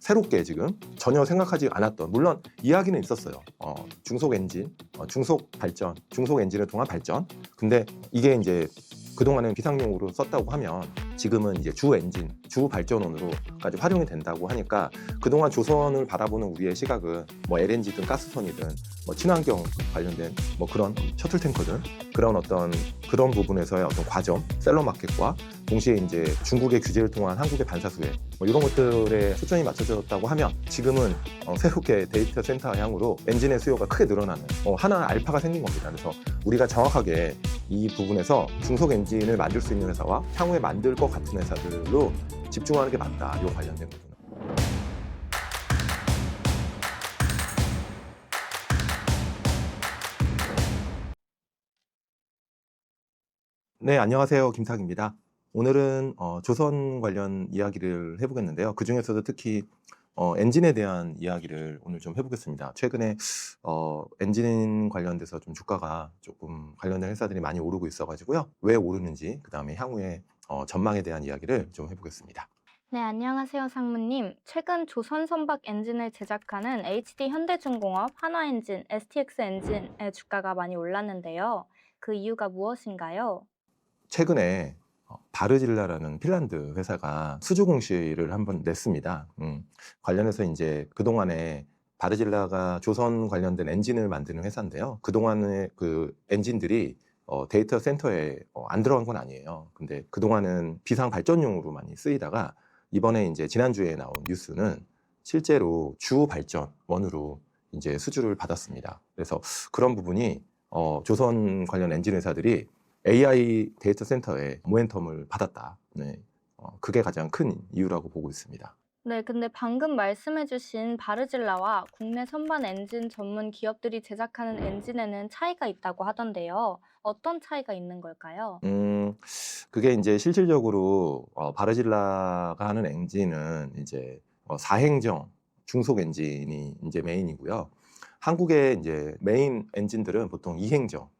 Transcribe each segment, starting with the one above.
새롭게 지금 전혀 생각하지 않았던, 물론 이야기는 있었어요. 중속 엔진, 중속 발전, 중속 엔진을 통한 발전. 근데 이게 이제 그동안은 비상용으로 썼다고 하면 지금은 이제 주 엔진, 주 발전원으로까지 활용이 된다고 하니까 그동안 조선을 바라보는 우리의 시각은 뭐 LNG든 가스선이든 뭐 친환경 관련된 뭐 그런 셔틀탱커든 그런 어떤 그런 부분에서의 어떤 과점, 셀러 마켓과 동시에 이제 중국의 규제를 통한 한국의 반사수혜 뭐 이런 것들에 초점이 맞춰졌다고 하면 지금은 새롭게 데이터 센터 향으로 엔진의 수요가 크게 늘어나는 하나 알파가 생긴 겁니다. 그래서 우리가 정확하게 이 부분에서 중속 엔진을 만들 수 있는 회사와 향후에 만들 것 같은 회사들로 집중하는 게 맞다. 이 관련된 부분은. 네, 안녕하세요. 김탁입니다. 오늘은 조선 관련 이야기를 해보겠는데요. 그 중에서도 특히 엔진에 대한 이야기를 오늘 좀 해보겠습니다. 최근에 엔진 관련돼서 좀 주가가 조금 관련된 회사들이 많이 오르고 있어가지고요. 왜 오르는지, 그 다음에 향후에 전망에 대한 이야기를 좀 해보겠습니다. 네, 안녕하세요, 상무님. 최근 조선 선박 엔진을 제작하는 HD 현대중공업, 한화엔진, STX 엔진의 주가가 많이 올랐는데요. 그 이유가 무엇인가요? 최근에 바르질라라는 핀란드 회사가 수주 공시를 한번 냈습니다. 관련해서 이제 그동안에 바르질라가 조선 관련된 엔진을 만드는 회사인데요. 그동안의 그 엔진들이 데이터 센터에 안 들어간 건 아니에요. 근데 그동안은 비상 발전용으로 많이 쓰이다가 이번에 이제 지난주에 나온 뉴스는 실제로 주 발전원으로 이제 수주를 받았습니다. 그래서 그런 부분이 조선 관련 엔진 회사들이 AI 데이터 센터에 모멘텀을 받았다. 네. 그게 가장 큰 이유라고 보고 있습니다. 네, 근데 방금 말씀해주신 바르질라와 국내 선반 엔진 전문 기업들이 제작하는 엔진에는 차이가 있다고 하던데요. 어떤 차이가 있는 걸까요? 그게 이제 실질적으로 바르질라가 하는 엔진은 이제 사행정 중속 엔진이 이제 메인이고요. 한국의 이제 메인 엔진들은 보통 이행정,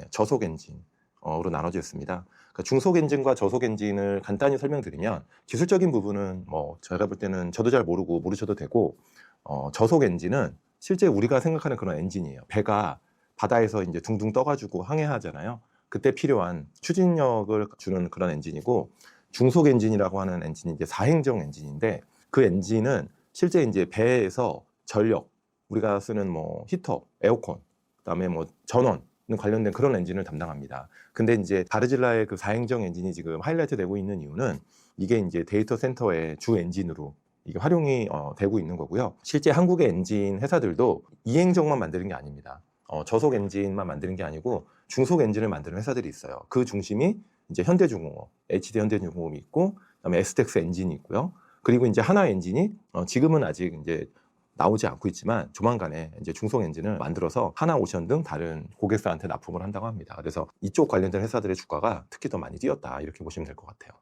저속 엔진으로 나눠져 있습니다. 그러니까 중속 엔진과 저속 엔진을 간단히 설명드리면 기술적인 부분은 뭐 제가 볼 때는 저도 잘 모르고 모르셔도 되고 저속 엔진은 실제 우리가 생각하는 그런 엔진이에요. 배가 바다에서 이제 둥둥 떠가지고 항해하잖아요. 그때 필요한 추진력을 주는 그런 엔진이고 중속 엔진이라고 하는 엔진이 이제 사행정 엔진인데 그 엔진은 실제 이제 배에서 전력 우리가 쓰는 뭐 히터, 에어컨, 그다음에 뭐 전원 관련된 그런 엔진을 담당합니다. 근데 이제 바르질라의 그 사행정 엔진이 지금 하이라이트 되고 있는 이유는 이게 이제 데이터 센터의 주 엔진으로 이게 활용이 되고 있는 거고요. 실제 한국의 엔진 회사들도 이행정만 만드는 게 아닙니다. 저속 엔진만 만드는 게 아니고 중속 엔진을 만드는 회사들이 있어요. 그 중심이 이제 현대중공업, HD 현대중공업이 있고, 그다음에 STX 엔진이 있고요. 그리고 이제 하나 엔진이 지금은 아직 이제 나오지 않고 있지만 조만간에 이제 중속 엔진을 만들어서 하나오션 등 다른 고객사한테 납품을 한다고 합니다. 그래서 이쪽 관련된 회사들의 주가가 특히 더 많이 뛰었다 이렇게 보시면 될 것 같아요.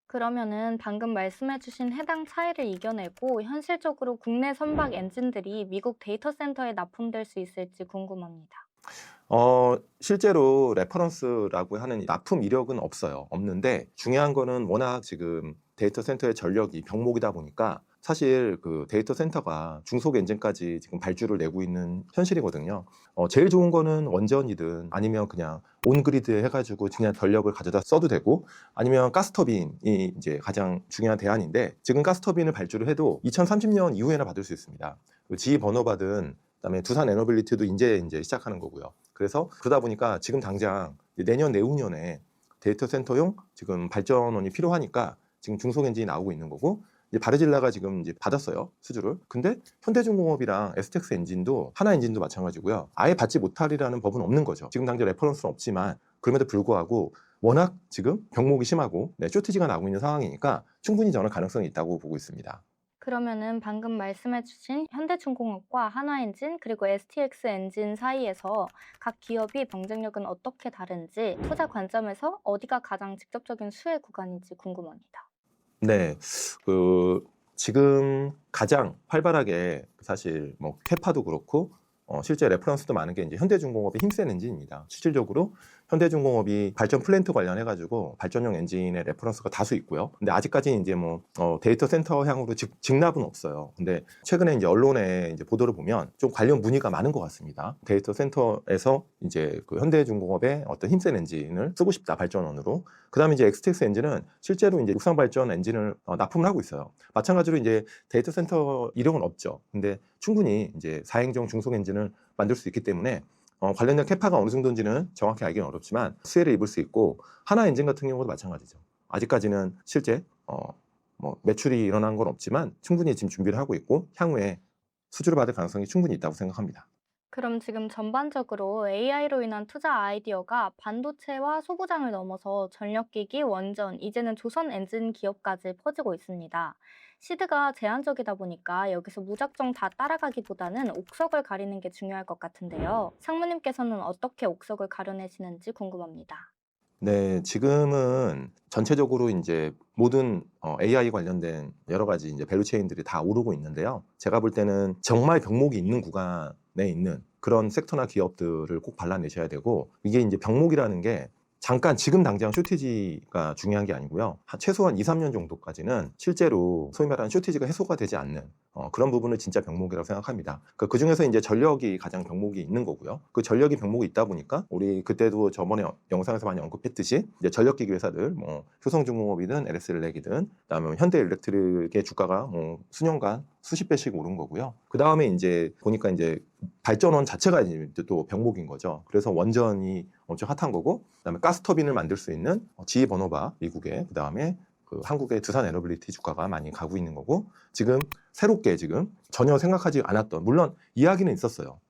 그러면은 방금 말씀해주신 해당 차이를 이겨내고 현실적으로 국내 선박 엔진들이 미국 데이터 센터에 납품될 수 있을지 궁금합니다. 실제로 레퍼런스라고 하는 납품 이력은 없어요. 없는데 중요한 거는 워낙 지금 데이터 센터의 전력이 병목이다 보니까 사실 그 데이터 센터가 중속 엔진까지 지금 발주를 내고 있는 현실이거든요. 제일 좋은 거는 원전이든 아니면 그냥 온그리드 해가지고 그냥 전력을 가져다 써도 되고 아니면 가스터빈이 이제 가장 중요한 대안인데 지금 가스터빈을 발주를 해도 2030년 이후에나 받을 수 있습니다. GE 번호 받은 그다음에 두산 에너빌리티도 이제 시작하는 거고요. 그래서 그러다 보니까 지금 당장 내년 내후년에 데이터 센터용 지금 발전원이 필요하니까 지금 중속 엔진이 나오고 있는 거고 이제 바르질라가 지금 이제 받았어요 수주를. 근데 현대중공업이랑 STX 엔진도 하나 엔진도 마찬가지고요. 아예 받지 못하리라는 법은 없는 거죠. 지금 당장 레퍼런스는 없지만 그럼에도 불구하고 워낙 지금 병목이 심하고 쇼티지가 나고 있는 상황이니까 충분히 저는 가능성이 있다고 보고 있습니다. 그러면은 방금 말씀해주신 현대중공업과 한화엔진 그리고 STX 엔진 사이에서 각 기업이 경쟁력은 어떻게 다른지 투자 관점에서 어디가 가장 직접적인 수혜 구간인지 궁금합니다. 네, 지금 가장 활발하게 사실 뭐 캐파도 그렇고 실제 레퍼런스도 많은 게 이제 현대중공업의 힘센 엔진입니다. 실질적으로 현대중공업이 발전 플랜트 관련해가지고 발전용 엔진의 레퍼런스가 다수 있고요. 근데 아직까지 이제 뭐 데이터 센터 향으로 직납은 없어요. 근데 최근에 이제 언론에 이제 보도를 보면 좀 관련 문의가 많은 것 같습니다. 데이터 센터에서 이제 그 현대중공업의 어떤 힘센 엔진을 쓰고 싶다, 발전원으로. 그다음에 이제 XTX 엔진은 실제로 이제 육상 발전 엔진을 납품을 하고 있어요. 마찬가지로 이제 데이터 센터 이력은 없죠. 근데 충분히 이제 4행정 중속 엔진을 만들 수 있기 때문에 관련된 캐파가 어느 정도인지는 정확히 알기는 어렵지만 수혜를 입을 수 있고, 하나 엔진 같은 경우도 마찬가지죠. 아직까지는 실제 뭐 매출이 일어난 건 없지만 충분히 지금 준비를 하고 있고 향후에 수주를 받을 가능성이 충분히 있다고 생각합니다. 그럼 지금 전반적으로 AI로 인한 투자 아이디어가 반도체와 소부장을 넘어서 전력기기, 원전, 이제는 조선 엔진 기업까지 퍼지고 있습니다. 시드가 제한적이다 보니까 여기서 무작정 다 따라가기보다는 옥석을 가리는 게 중요할 것 같은데요. 상무님께서는 어떻게 옥석을 가려내시는지 궁금합니다. 네, 지금은 전체적으로 이제 모든 AI 관련된 여러 가지 이제 밸류체인들이 다 오르고 있는데요. 제가 볼 때는 정말 병목이 있는 구간에 있는 그런 섹터나 기업들을 꼭 발라내셔야 되고, 이게 이제 병목이라는 게 잠깐 지금 당장 쇼티지가 중요한 게 아니고요. 최소한 2, 3년 정도까지는 실제로 소위 말하는 쇼티지가 해소가 되지 않는 그런 부분을 진짜 병목이라고 생각합니다. 그 중에서 이제 전력이 가장 병목이 있는 거고요. 그 전력이 병목이 있다 보니까 우리 그때도 저번에 영상에서 많이 언급했듯이 이제 전력기기 회사들, 뭐 효성중공업이든 LS엘렉이든 그다음에 현대일렉트릭의 주가가 뭐 수년간 수십 배씩 오른 거고요. 그 다음에 이제 보니까 이제 발전원 자체가 이제 또 병목인 거죠. 그래서 원전이 엄청 핫한 거고, 그다음에 가스터빈을 만들 수 있는 GE 버너바 미국의, 그다음에 그 한국의 두산 에너빌리티 주가가 많이 가고 있는 거고, 지금 새롭게 지금 전혀 생각하지 않았던, 물론 이야기는 있었어요.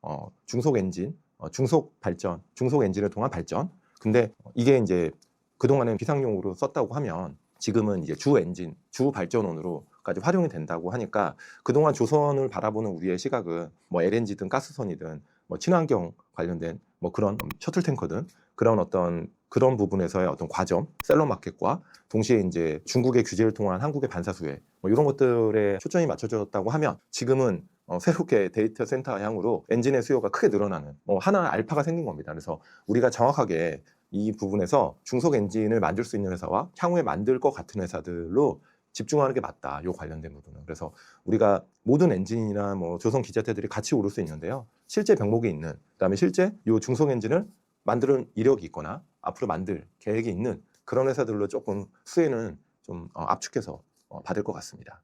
중속 엔진, 중속 발전, 중속 엔진을 통한 발전. 근데 이게 이제 그동안은 비상용으로 썼다고 하면 지금은 이제 주 엔진, 주 발전원으로까지 활용이 된다고 하니까 그동안 조선을 바라보는 우리의 시각은 뭐 LNG든 가스선이든 뭐 친환경 관련된 뭐 그런 셔틀 탱커든 그런 부분에서의 어떤 과점, 셀러 마켓과 동시에 이제 중국의 규제를 통한 한국의 반사수혜 뭐 이런 것들에 초점이 맞춰졌다고 하면, 지금은 새롭게 데이터 센터 향으로 엔진의 수요가 크게 늘어나는 하나 알파가 생긴 겁니다. 그래서 우리가 정확하게 이 부분에서 중속 엔진을 만들 수 있는 회사와 향후에 만들 것 같은 회사들로 집중하는 게 맞다, 요 관련된 부분은. 그래서 우리가 모든 엔진이나 뭐 조선 기자재들이 같이 오를 수 있는데요. 실제 병목이 있는, 그다음에 실제 요 중속 엔진을 만드는 이력이 있거나 앞으로 만들 계획이 있는 그런 회사들로 조금 수혜는 좀 압축해서 받을 것 같습니다.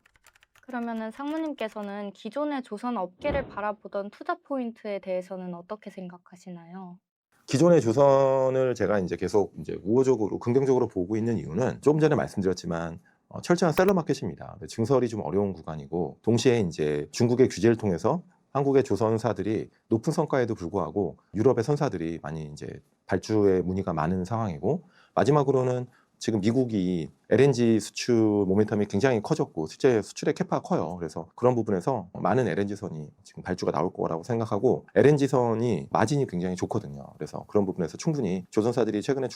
그러면은 상무님께서는 기존의 조선 업계를 바라보던 투자 포인트에 대해서는 어떻게 생각하시나요? 기존의 조선을 제가 이제 계속 이제 우호적으로 긍정적으로 보고 있는 이유는 조금 전에 말씀드렸지만 철저한 셀러 마켓입니다. 증설이 좀 어려운 구간이고, 동시에 이제 중국의 규제를 통해서 한국의 조선사들이 높은 성과에도 불구하고 유럽의 선사들이 많이 이제 발주의 문의가 많은 상황이고, 마지막으로는 지금 미국이 LNG 수출 모멘텀이 굉장히 커졌고 실제 수출의 캐파가 커요. 그래서 그런 부분에서 많은 LNG선이 지금 발주가 나올 거라고 생각하고, LNG선이 마진이 굉장히 좋거든요. 그래서 그런 부분에서 충분히 조선사들이 최근에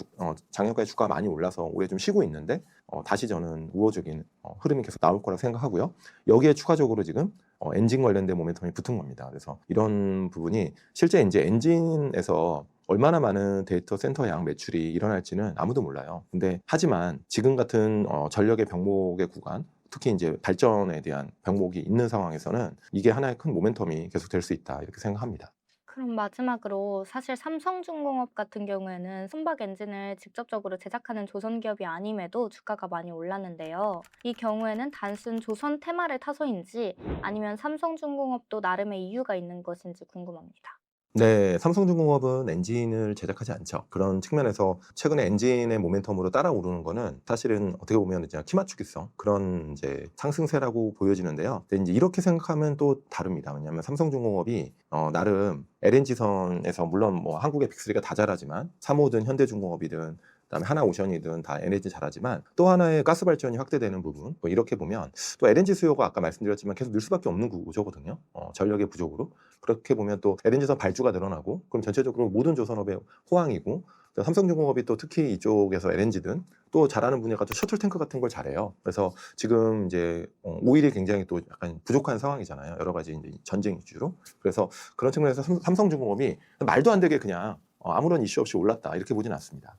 작년까지 주가가 많이 올라서 올해 좀 쉬고 있는데 다시 저는 우호적인 흐름이 계속 나올 거라고 생각하고요. 여기에 추가적으로 지금 엔진 관련된 모멘텀이 붙은 겁니다. 그래서 이런 부분이 실제 이제 엔진에서 얼마나 많은 데이터 센터 양 매출이 일어날지는 아무도 몰라요. 근데 하지만 지금 같은 전력의 병목의 구간, 특히 이제 발전에 대한 병목이 있는 상황에서는 이게 하나의 큰 모멘텀이 계속 될 수 있다, 이렇게 생각합니다. 그럼 마지막으로 사실 삼성중공업 같은 경우에는 선박 엔진을 직접적으로 제작하는 조선 기업이 아님에도 주가가 많이 올랐는데요. 이 경우에는 단순 조선 테마를 타서인지 아니면 삼성중공업도 나름의 이유가 있는 것인지 궁금합니다. 네, 삼성중공업은 엔진을 제작하지 않죠. 그런 측면에서 최근에 엔진의 모멘텀으로 따라오르는 거는 사실은 어떻게 보면 이제 키맞추기성 그런 이제 상승세라고 보여지는데요. 근데 이제 이렇게 생각하면 또 다릅니다. 왜냐하면 삼성중공업이 나름 LNG선에서 물론 뭐 한국의 빅3가 다 잘하지만 3호든 현대중공업이든 그다음에 하나오션이든 다 에너지 잘하지만 또 하나의 가스 발전이 확대되는 부분, 뭐 이렇게 보면 또 LNG 수요가 아까 말씀드렸지만 계속 늘 수밖에 없는 구조거든요. 전력의 부족으로. 그렇게 보면 또 LNG선 발주가 늘어나고, 그럼 전체적으로 모든 조선업의 호황이고, 또 삼성중공업이 또 특히 이쪽에서 LNG든 또 잘하는 분야가 또 셔틀탱크 같은 걸 잘해요. 그래서 지금 이제 오일이 굉장히 또 약간 부족한 상황이잖아요. 여러 가지 이제 전쟁 이슈로. 그래서 그런 측면에서 삼성중공업이 말도 안 되게 그냥 아무런 이슈 없이 올랐다 이렇게 보진 않습니다.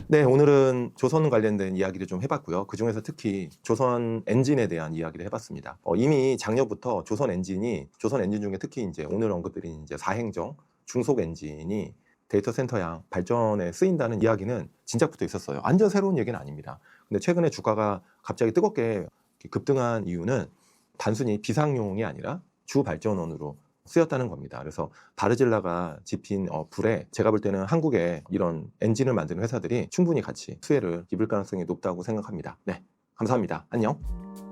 네, 오늘은 조선 관련된 이야기를 좀 해봤고요. 그중에서 특히 조선 엔진에 대한 이야기를 해봤습니다. 이미 작년부터 조선 엔진 중에 특히 이제 오늘 언급드린 이제 4행정 중속 엔진이 데이터 센터양 발전에 쓰인다는 이야기는 진작부터 있었어요. 완전 새로운 얘기는 아닙니다. 근데 최근에 주가가 갑자기 뜨겁게 급등한 이유는 단순히 비상용이 아니라 주 발전원으로 쓰였다는 겁니다. 그래서 바르질라가 지핀 불에 제가 볼 때는 한국에 이런 엔진을 만드는 회사들이 충분히 같이 수혜를 입을 가능성이 높다고 생각합니다. 네, 감사합니다. 안녕.